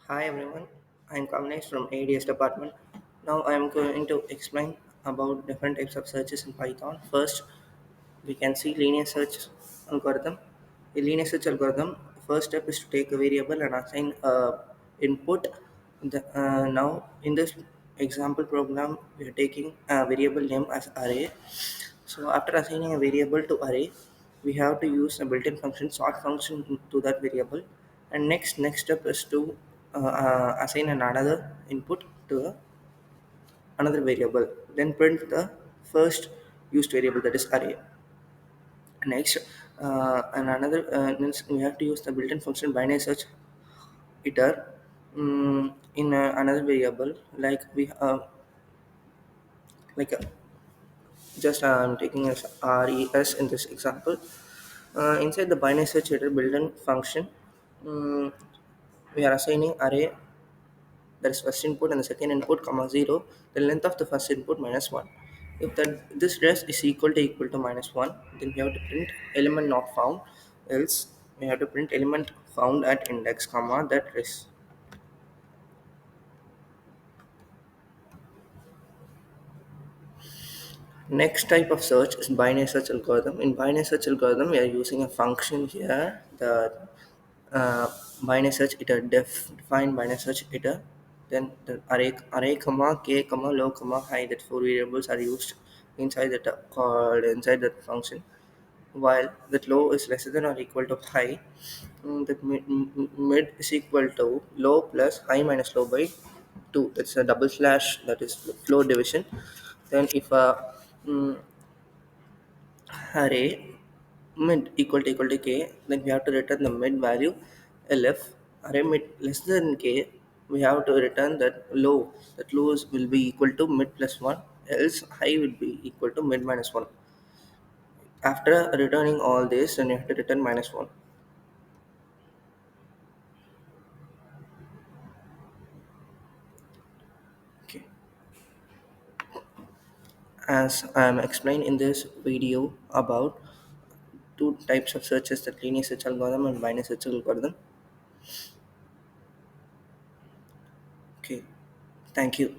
Hi everyone, I'm Kamlesh from ADS department. Now I'm going to explain about different types of searches in Python. First, we can see linear search algorithm. A linear search algorithm, first step is to take a variable and assign a input. Now in this example program, we are taking a variable name as array. So after assigning a variable to array, we have to use a built-in function, sort function to that variable. And next step is to assign another input to another variable. Then print the first used variable, that is array. Next, and another means we have to use the built-in function binary search iter in another variable like just I'm taking as res in this example. Inside the binary search iter built-in function, um, we are assigning array, that is first input, and the second input comma 0, the length of the first input minus 1. If that this res is equal to minus 1, then we have to print element not found, else we have to print element found at index comma that res. Next type of search is binary search algorithm. In binary search algorithm, we are using a function here, the uh, binary search iter, define binary search iter. Then the array comma k comma low comma high, that four variables are used inside that called inside that function. While that low is lesser than or equal to high, that mid is equal to low plus high minus low by 2. That's a double slash, that is floor division. Then if a array mid equal to k, then we have to return the mid value lf. Array mid less than k, we have to return that low will be equal to mid plus 1, else high will be equal to mid minus 1. After returning all this, then you have to return minus 1. Okay, as I am explained in this video about two types of searches, that linear search algorithm and binary search algorithm. Okay, thank you.